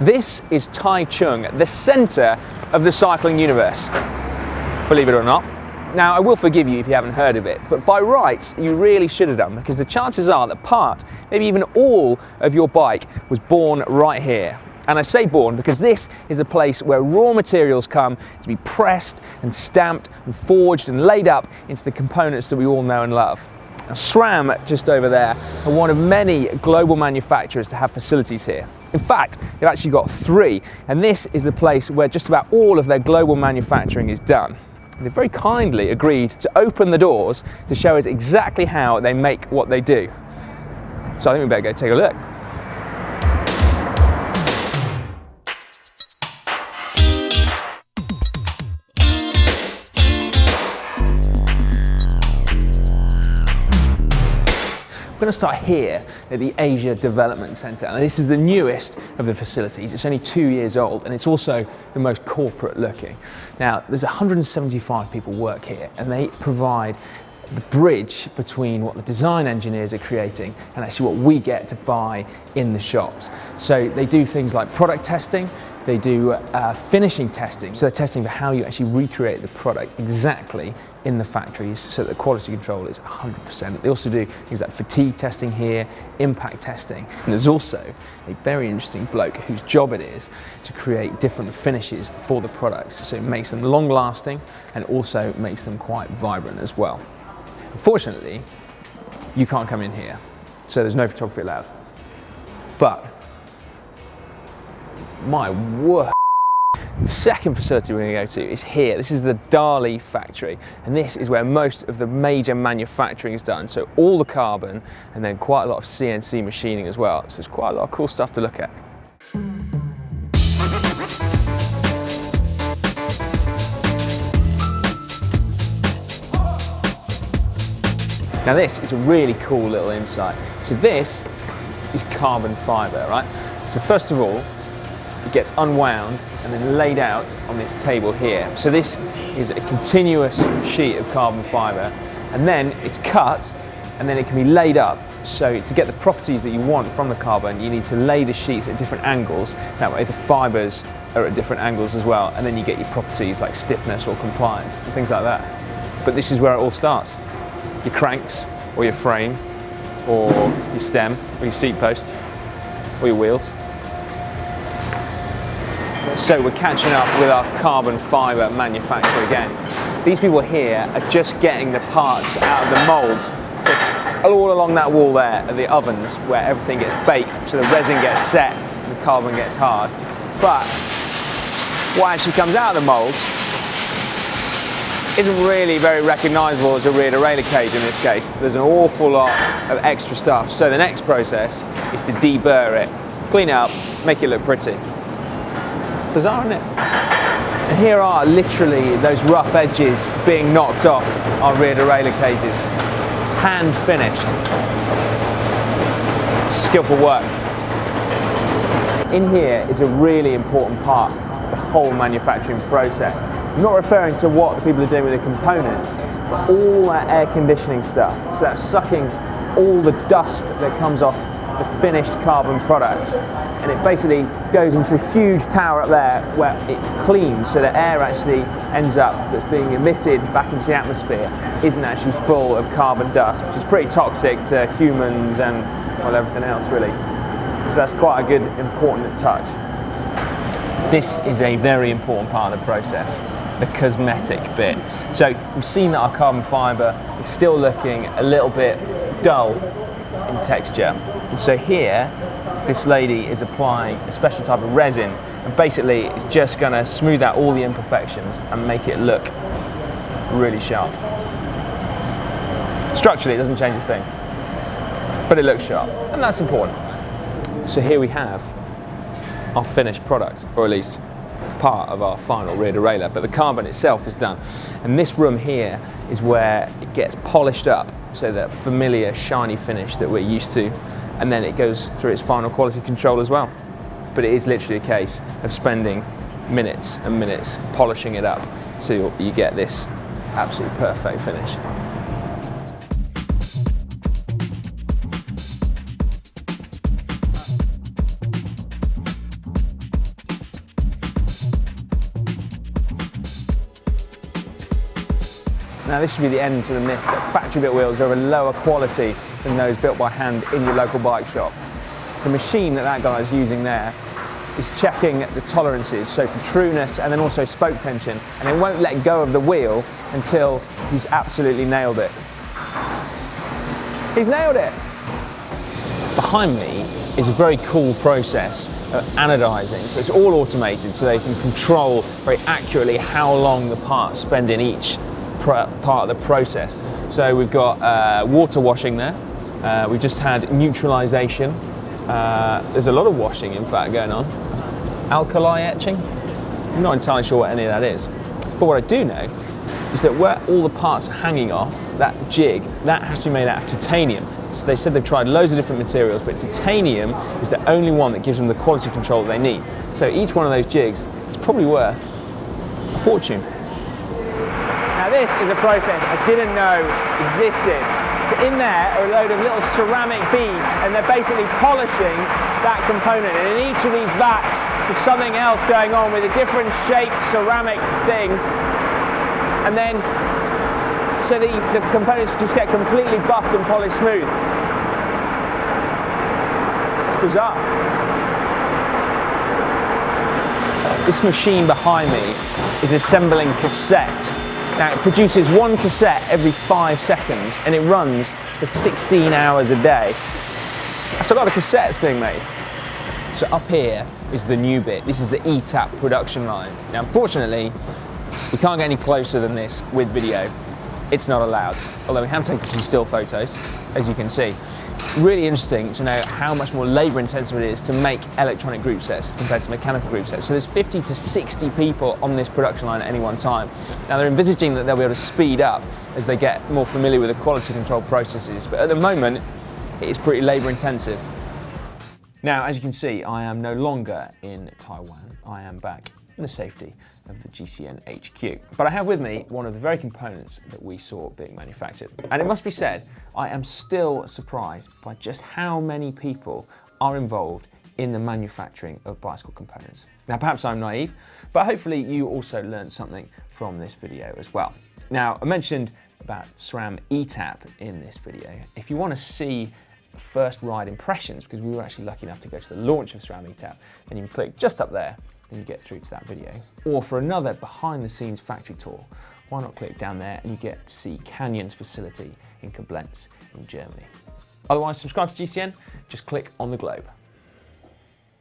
This is Taichung, the centre of the cycling universe, believe it or not. Now, I will forgive you if you haven't heard of it, but by rights, you really should have done, because the chances are that part, maybe even all of your bike was born right here. And I say born because this is a place where raw materials come to be pressed and stamped and forged and laid up into the components that we all know and love. Now, SRAM, just over there, are one of many global manufacturers to have facilities here. In fact, they've actually got 3, and this is the place where just about all of their global manufacturing is done. They've very kindly agreed to open the doors to show us exactly how they make what they do. So I think we better go take a look. We're going to start here at the Asia Development Centre, and this is the newest of the facilities. It's only 2 years old, and it's also the most corporate looking. Now, there's 175 people work here, and they provide the bridge between what the design engineers are creating and actually what we get to buy in the shops. So they do things like product testing, they do finishing testing, so they're testing for how you actually recreate the product exactly in the factories so that the quality control is 100%. They also do things like fatigue testing here, impact testing. And there's also a very interesting bloke whose job it is to create different finishes for the products. So it makes them long lasting and also makes them quite vibrant as well. Unfortunately, you can't come in here, so there's no photography allowed. But, my word. The second facility we're going to go to is here. This is the Dali factory, and this is where most of the major manufacturing is done. So all the carbon, and then quite a lot of CNC machining as well. So there's quite a lot of cool stuff to look at. Now this is a really cool little insight. So this is carbon fibre, right? So first of all, it gets unwound and then laid out on this table here. So this is a continuous sheet of carbon fibre, and then it's cut and then it can be laid up. So to get the properties that you want from the carbon, you need to lay the sheets at different angles. That way the fibres are at different angles as well, and then you get your properties like stiffness or compliance and things like that. But this is where it all starts. Your cranks, or your frame, or your stem, or your seat post, or your wheels. So we're catching up with our carbon fibre manufacturer again. These people here are just getting the parts out of the moulds. So all along that wall there are the ovens where everything gets baked, so the resin gets set and the carbon gets hard. But what actually comes out of the moulds isn't really very recognisable as a rear derailleur cage in this case. There's an awful lot of extra stuff. So the next process is to deburr it, clean it up, make it look pretty. Bizarre, isn't it? And here are literally those rough edges being knocked off our rear derailleur cages. Hand finished. Skillful work. In here is a really important part of the whole manufacturing process. I'm not referring to what the people are doing with the components, but all that air conditioning stuff. So that's sucking all the dust that comes off the finished carbon product, and it basically goes into a huge tower up there where it's cleaned, so the air actually ends up that's being emitted back into the atmosphere isn't actually full of carbon dust, which is pretty toxic to humans and well, everything else really. So that's quite a good important touch. This is a very important part of the process, the cosmetic bit. So we've seen that our carbon fibre is still looking a little bit dull in texture. And so here, this lady is applying a special type of resin, and basically it's just going to smooth out all the imperfections and make it look really sharp. Structurally, it doesn't change a thing, but it looks sharp, and that's important. So here we have our finished product, or at least part of our final rear derailleur, but the carbon itself is done. And this room here is where it gets polished up, so that familiar shiny finish that we're used to, and then it goes through its final quality control as well. But it is literally a case of spending minutes and minutes polishing it up till you get this absolutely perfect finish. Now this should be the end to the myth that factory-built wheels are of a lower quality than those built by hand in your local bike shop. The machine that guy is using there is checking the tolerances, so for trueness and then also spoke tension, and it won't let go of the wheel until he's absolutely nailed it. He's nailed it! Behind me is a very cool process of anodizing, so it's all automated so they can control very accurately how long the parts spend in each part of the process. So we've got water washing there, we've just had neutralization, there's a lot of washing in fact going on. Alkali etching? I'm not entirely sure what any of that is. But what I do know is that where all the parts are hanging off, that jig, that has to be made out of titanium. So they said they've tried loads of different materials, but titanium is the only one that gives them the quality control that they need. So each one of those jigs is probably worth a fortune. Now this is a process I didn't know existed. So in there are a load of little ceramic beads, and they're basically polishing that component. And in each of these vats, there's something else going on with a different shaped ceramic thing, and then so the components just get completely buffed and polished smooth. It's bizarre. This machine behind me is assembling cassettes. Now it produces one cassette every 5 seconds and it runs for 16 hours a day. That's a lot of cassettes being made. So up here is the new bit. This is the ETAP production line. Now unfortunately, we can't get any closer than this with video. It's not allowed, although we have taken some still photos, as you can see. Really interesting to know how much more labour intensive it is to make electronic group sets compared to mechanical group sets. So there's 50 to 60 people on this production line at any one time. Now they're envisaging that they'll be able to speed up as they get more familiar with the quality control processes, but at the moment it is pretty labour intensive. Now as you can see, I am no longer in Taiwan. I am back in the safety of the GCN HQ. But I have with me one of the very components that we saw being manufactured. And it must be said, I am still surprised by just how many people are involved in the manufacturing of bicycle components. Now perhaps I'm naive, but hopefully you also learned something from this video as well. Now I mentioned about SRAM ETAP in this video. If you want to see first ride impressions, because we were actually lucky enough to go to the launch of SRAM ETAP, then you can click just up there, then you get through to that video. Or for another behind the scenes factory tour, why not click down there and you get to see Canyon's facility in Koblenz in Germany. Otherwise, subscribe to GCN, just click on the globe.